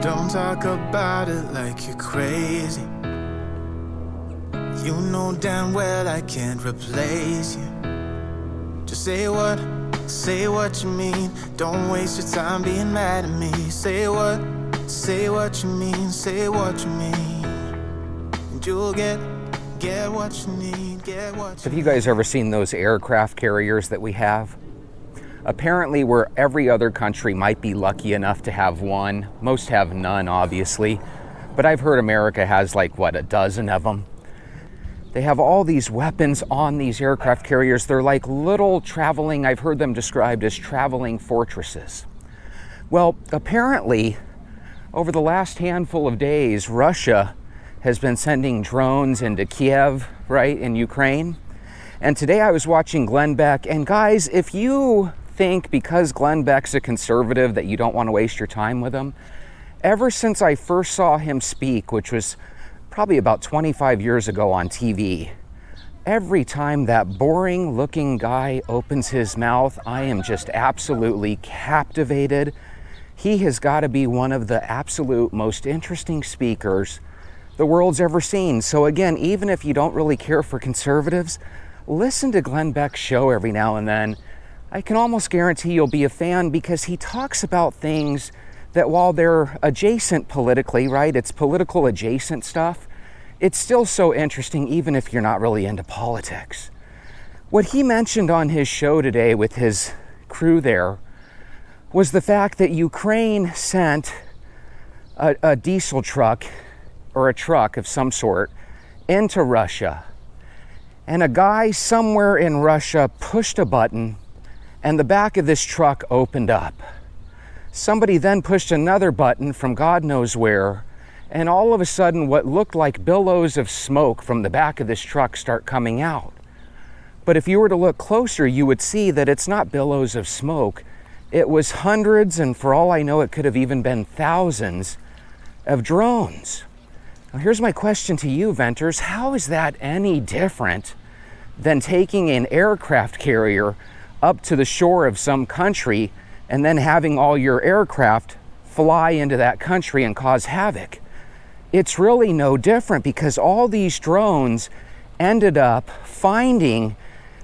Don't talk about it like you're crazy. You know damn well I can't replace you. Just say what you mean. Don't waste your time being mad at me. Say what you mean. Say what you mean. And you'll get what you need, get what you need. Have you guys ever seen those aircraft carriers that we have? Apparently, where every other country might be lucky enough to have one, most have none, obviously, but I've heard America has like, what, a dozen of them? They have all these weapons on these aircraft carriers. They're like little traveling, I've heard them described as traveling fortresses. Well, apparently, over the last handful of days, Russia has been sending drones into Kiev, right, in Ukraine. And today I was watching Glenn Beck, and guys, if you think because Glenn Beck's a conservative that you don't want to waste your time with him, ever since I first saw him speak, which was probably about 25 years ago on TV, every time that boring looking guy opens his mouth, I am just absolutely captivated. He has got to be one of the absolute most interesting speakers the world's ever seen. So again, even if you don't really care for conservatives, listen to Glenn Beck's show every now and then. I can almost guarantee you'll be a fan because he talks about things that while they're adjacent politically, right, it's political adjacent stuff, it's still so interesting even if you're not really into politics. What he mentioned on his show today with his crew there was the fact that Ukraine sent a diesel truck or a truck of some sort into Russia. And a guy somewhere in Russia pushed a button and the back of this truck opened up. Somebody then pushed another button from God knows where, and all of a sudden what looked like billows of smoke from the back of this truck start coming out. But if you were to look closer, you would see that it's not billows of smoke. It was hundreds, and for all I know, it could have even been thousands of drones. Now here's my question to you, Venters. How is that any different than taking an aircraft carrier up to the shore of some country and then having all your aircraft fly into that country and cause havoc? It's really no different because all these drones ended up finding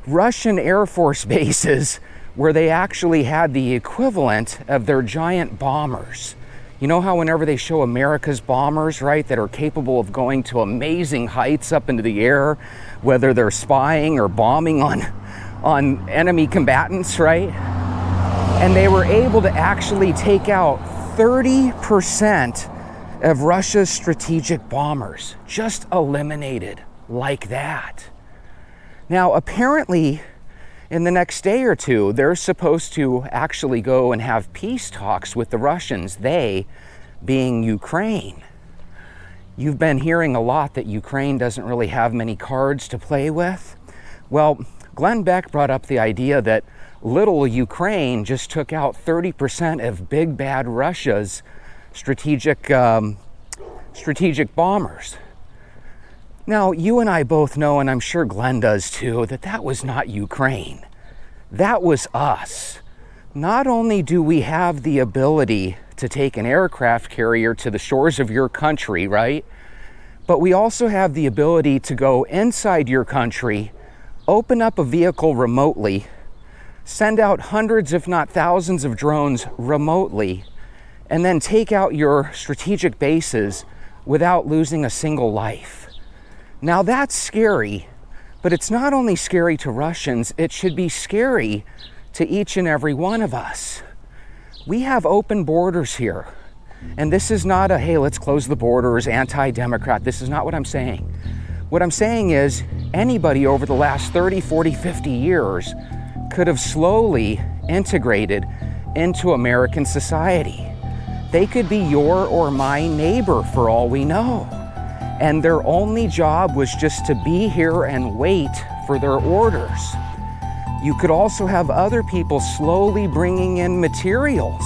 Russian Air Force bases where they actually had the equivalent of their giant bombers. You know how whenever they show America's bombers, right, that are capable of going to amazing heights up into the air, whether they're spying or bombing on enemy combatants, right? And they were able to actually take out 30% of Russia's strategic bombers, just eliminated like that. Now, apparently, in the next day or two, they're supposed to actually go and have peace talks with the Russians, they being Ukraine. You've been hearing a lot that Ukraine doesn't really have many cards to play with. Well, Glenn Beck brought up the idea that little Ukraine just took out 30% of big bad Russia's strategic bombers. Now, you and I both know, and I'm sure Glenn does too, that that was not Ukraine. That was us. Not only do we have the ability to take an aircraft carrier to the shores of your country, right? But we also have the ability to go inside your country, open up a vehicle remotely, send out hundreds if not thousands of drones remotely, and then take out your strategic bases without losing a single life. Now that's scary, but it's not only scary to Russians, it should be scary to each and every one of us. We have open borders here. And this is not a, hey, let's close the borders, anti-democrat. This is not what I'm saying. What I'm saying is anybody over the last 30, 40, 50 years could have slowly integrated into American society. They could be your or my neighbor for all we know. And their only job was just to be here and wait for their orders. You could also have other people slowly bringing in materials.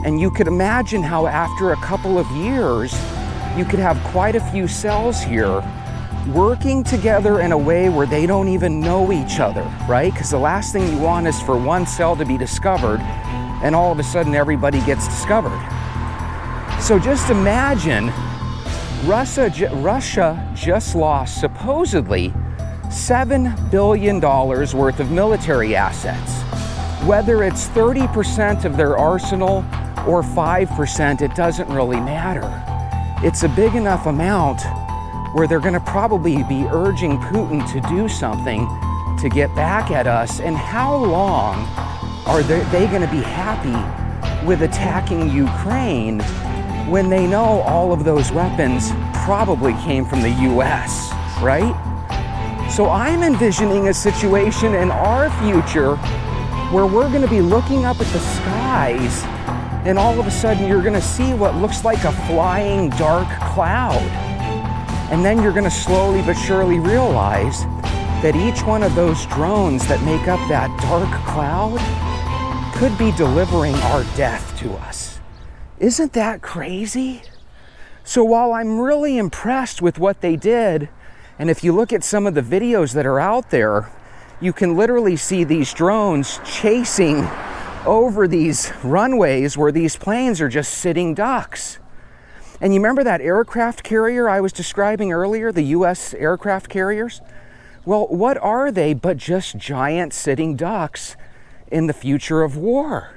And you could imagine how after a couple of years, you could have quite a few cells here working together in a way where they don't even know each other, right? Because the last thing you want is for one cell to be discovered and all of a sudden everybody gets discovered. So just imagine, Russia just lost supposedly $7 billion worth of military assets. Whether it's 30% of their arsenal or 5%, it doesn't really matter. It's a big enough amount where they're going to probably be urging Putin to do something to get back at us. And how long are they going to be happy with attacking Ukraine when they know all of those weapons probably came from the US, right? So I'm envisioning a situation in our future where we're going to be looking up at the skies, and all of a sudden you're going to see what looks like a flying dark cloud. And then you're going to slowly but surely realize that each one of those drones that make up that dark cloud could be delivering our death to us. Isn't that crazy? So while I'm really impressed with what they did, and if you look at some of the videos that are out there, you can literally see these drones chasing over these runways where these planes are just sitting ducks. And you remember that aircraft carrier I was describing earlier, the US aircraft carriers? Well, what are they but just giant sitting ducks in the future of war?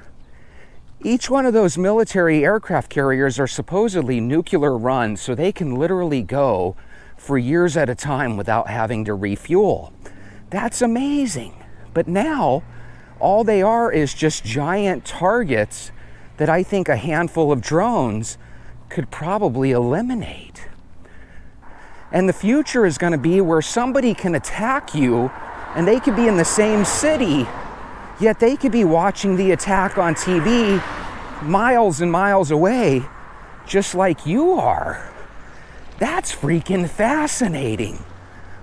Each one of those military aircraft carriers are supposedly nuclear run, so they can literally go for years at a time without having to refuel. That's amazing. But now, all they are is just giant targets that I think a handful of drones could probably eliminate. And the future is going to be where somebody can attack you, and they could be in the same city, yet they could be watching the attack on TV miles and miles away, just like you are. That's freaking fascinating.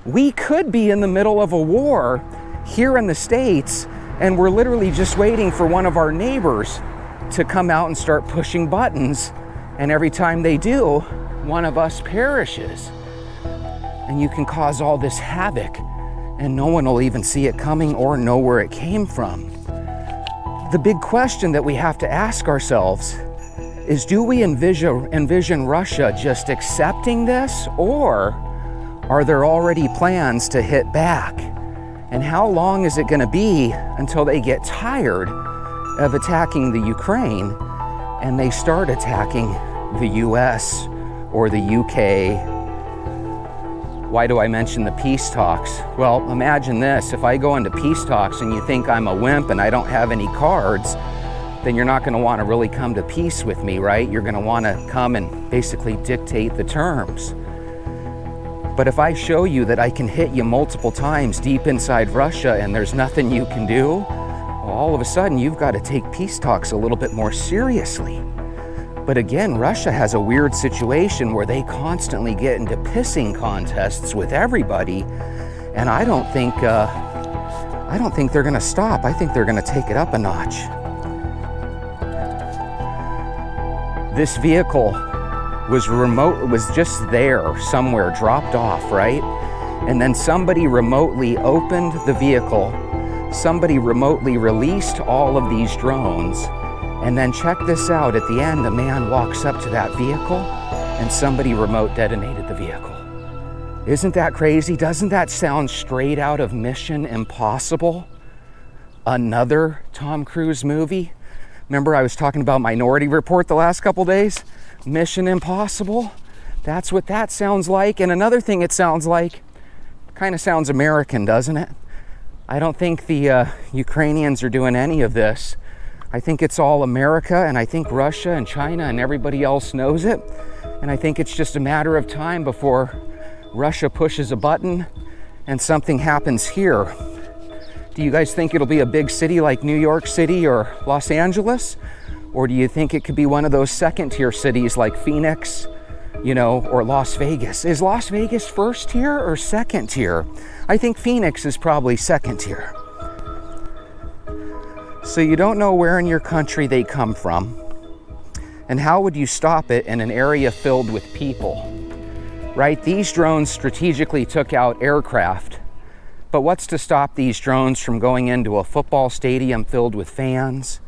We could be in the middle of a war here in the States, and we're literally just waiting for one of our neighbors to come out and start pushing buttons, and every time they do, one of us perishes. And you can cause all this havoc, and no one will even see it coming or know where it came from. The big question that we have to ask ourselves is, do we envision Russia just accepting this, or are there already plans to hit back? And how long is it going to be until they get tired of attacking the Ukraine and they start attacking the US or the UK? Why do I mention the peace talks? Well, imagine this. If I go into peace talks and you think I'm a wimp and I don't have any cards, then you're not going to want to really come to peace with me, right? You're going to want to come and basically dictate the terms. But if I show you that I can hit you multiple times deep inside Russia and there's nothing you can do, well, all of a sudden you've got to take peace talks a little bit more seriously. But again, Russia has a weird situation where they constantly get into pissing contests with everybody, and I don't think they're going to stop. I think they're going to take it up a notch. This vehicle was just there somewhere, dropped off, right? And then somebody remotely opened the vehicle. Somebody remotely released all of these drones. And then check this out, at the end, a man walks up to that vehicle and somebody remote detonated the vehicle. Isn't that crazy? Doesn't that sound straight out of Mission Impossible? Another Tom Cruise movie? Remember I was talking about Minority Report the last couple days? Mission Impossible? That's what that sounds like. And another thing it sounds like, kind of sounds American, doesn't it? I don't think the Ukrainians are doing any of this. I think it's all America, and I think Russia and China and everybody else knows it. And I think it's just a matter of time before Russia pushes a button and something happens here. Do you guys think it'll be a big city like New York City or Los Angeles? Or do you think it could be one of those second-tier cities like Phoenix, or Las Vegas? Is Las Vegas first tier or second tier? I think Phoenix is probably second tier. So you don't know where in your country they come from, and how would you stop it in an area filled with people, right? These drones strategically took out aircraft, but what's to stop these drones from going into a football stadium filled with fans,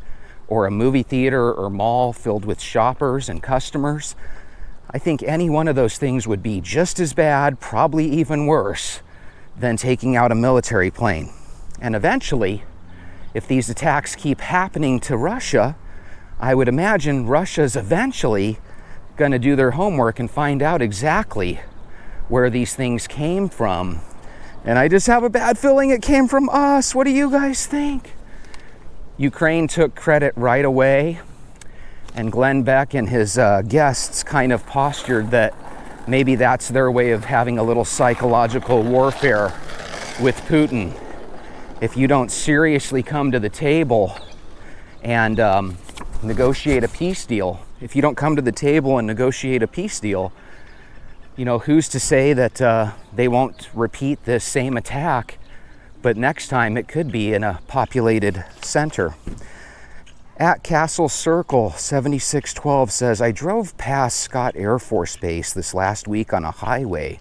or a movie theater or mall filled with shoppers and customers, I think any one of those things would be just as bad, probably even worse, than taking out a military plane. And eventually, if these attacks keep happening to Russia, I would imagine Russia's eventually going to do their homework and find out exactly where these things came from. And I just have a bad feeling it came from us. What do you guys think? Ukraine took credit right away, and Glenn Beck and his guests kind of postured that maybe that's their way of having a little psychological warfare with Putin. If you don't seriously come to the table and negotiate a peace deal, if you don't come to the table and negotiate a peace deal, you know, who's to say that they won't repeat this same attack, but next time it could be in a populated center. At Castle Circle 7612 says, I drove past Scott Air Force Base this last week on a highway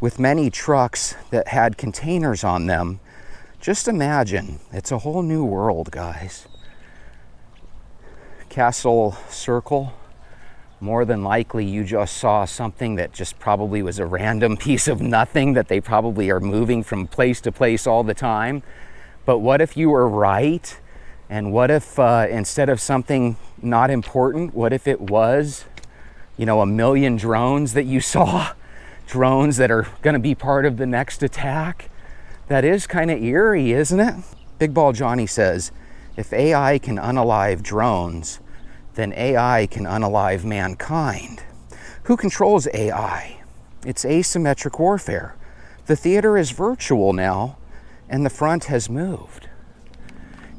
with many trucks that had containers on them. Just imagine, it's a whole new world, guys. Castle Circle, more than likely you just saw something that just probably was a random piece of nothing that they probably are moving from place to place all the time. But what if you were right? And what if instead of something not important, what if it was, you know, 1 million drones that you saw? Drones that are going to be part of the next attack? That is kind of eerie, isn't it? Big Ball Johnny says, if AI can unalive drones, then AI can unalive mankind. Who controls AI? It's asymmetric warfare. The theater is virtual now, and the front has moved.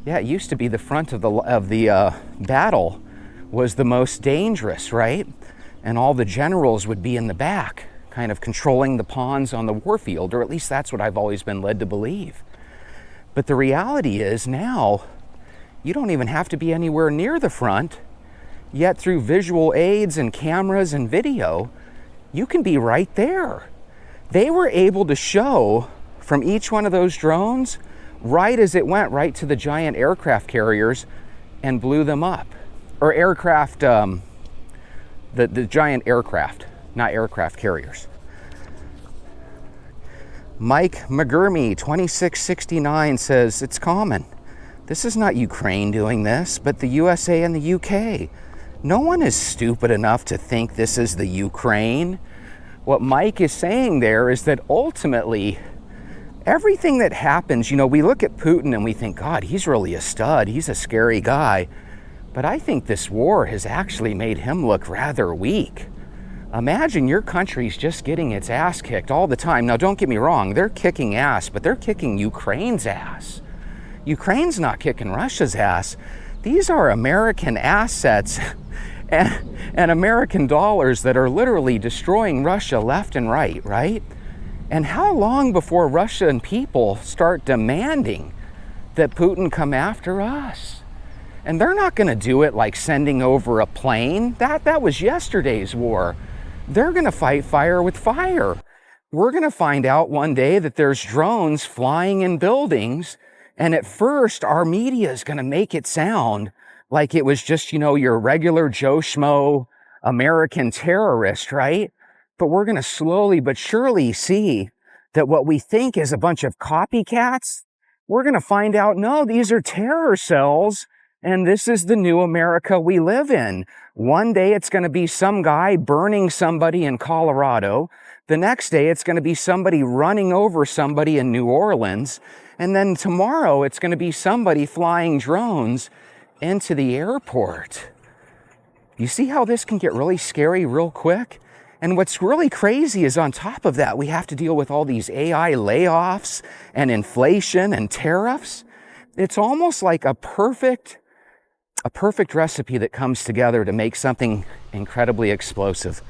Yeah, it used to be the front of the battle was the most dangerous, right? And all the generals would be in the back, kind of controlling the pawns on the warfield, or at least that's what I've always been led to believe. But the reality is now, you don't even have to be anywhere near the front, yet through visual aids and cameras and video, you can be right there. They were able to show from each one of those drones right as it went right to the giant aircraft carriers and blew them up. Or aircraft, the giant aircraft, not aircraft carriers. Mike McGurmy, 2669 says, it's common. This is not Ukraine doing this, but the USA and the UK. No one is stupid enough to think this is the Ukraine. What Mike is saying there is that ultimately, everything that happens, you know, we look at Putin and we think, God, he's really a stud. He's a scary guy. But I think this war has actually made him look rather weak. Imagine your country's just getting its ass kicked all the time. Now, don't get me wrong. They're kicking ass, but they're kicking Ukraine's ass. Ukraine's not kicking Russia's ass. These are American assets and American dollars that are literally destroying Russia left and right? And how long before Russian people start demanding that Putin come after us? And they're not going to do it like sending over a plane. That was yesterday's war. They're going to fight fire with fire. We're going to find out one day that there's drones flying in buildings, and at first our media is going to make it sound like it was just, you know, your regular Joe Schmo American terrorist, right? But we're going to slowly but surely see that what we think is a bunch of copycats, we're going to find out, no, these are terror cells, and this is the new America we live in. One day it's going to be some guy burning somebody in Colorado. The next day it's going to be somebody running over somebody in New Orleans. And then tomorrow it's going to be somebody flying drones into the airport. You see how this can get really scary real quick? And what's really crazy is on top of that, we have to deal with all these AI layoffs and inflation and tariffs. It's almost like a perfect recipe that comes together to make something incredibly explosive.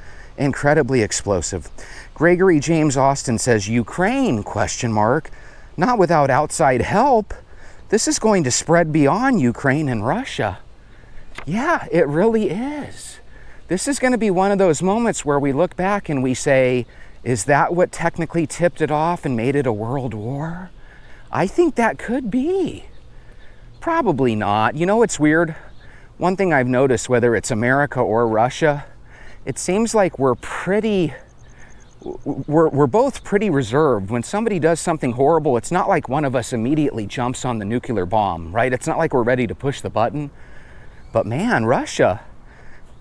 Gregory James Austin says, Ukraine, ? Not without outside help. This is going to spread beyond Ukraine and Russia. Yeah, it really is. This is going to be one of those moments where we look back and we say, is that what technically tipped it off and made it a world war? I think that could be. Probably not. You know, it's weird. One thing I've noticed, whether it's America or Russia, it seems like we're both pretty reserved. When somebody does something horrible, it's not like one of us immediately jumps on the nuclear bomb, right? It's not like we're ready to push the button. But man, Russia,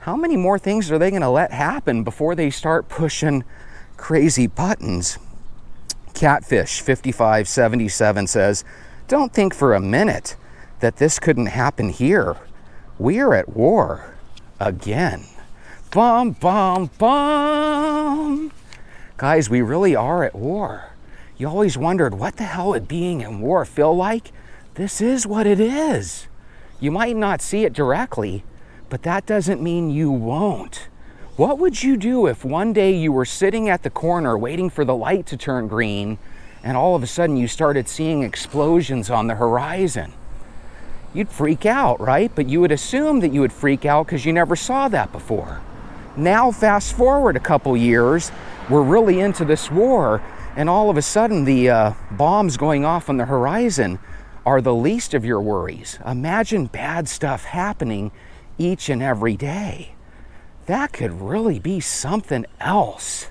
how many more things are they going to let happen before they start pushing crazy buttons? Catfish 5577 says, don't think for a minute that this couldn't happen here. We're at war again. Bum, bum, bum. Guys, we really are at war. You always wondered, what the hell would being in war feel like? This is what it is. You might not see it directly, but that doesn't mean you won't. What would you do if one day you were sitting at the corner waiting for the light to turn green and all of a sudden you started seeing explosions on the horizon? You'd freak out, right? But you would assume that you would freak out because you never saw that before. Now, fast forward a couple years, we're really into this war, and all of a sudden the bombs going off on the horizon are the least of your worries. Imagine bad stuff happening each and every day. That could really be something else.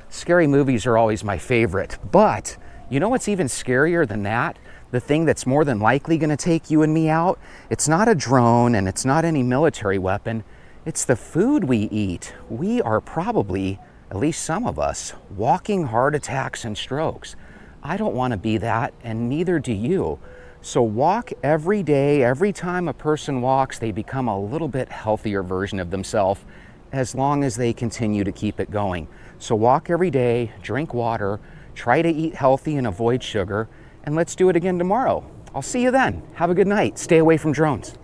Scary movies are always my favorite, but you know what's even scarier than that? The thing that's more than likely going to take you and me out, it's not a drone and it's not any military weapon. It's the food we eat. We are probably, at least some of us, walking heart attacks and strokes. I don't want to be that, and neither do you. So walk every day. Every time a person walks, they become a little bit healthier version of themselves, as long as they continue to keep it going. So walk every day, drink water, try to eat healthy and avoid sugar, and let's do it again tomorrow. I'll see you then. Have a good night. Stay away from drones.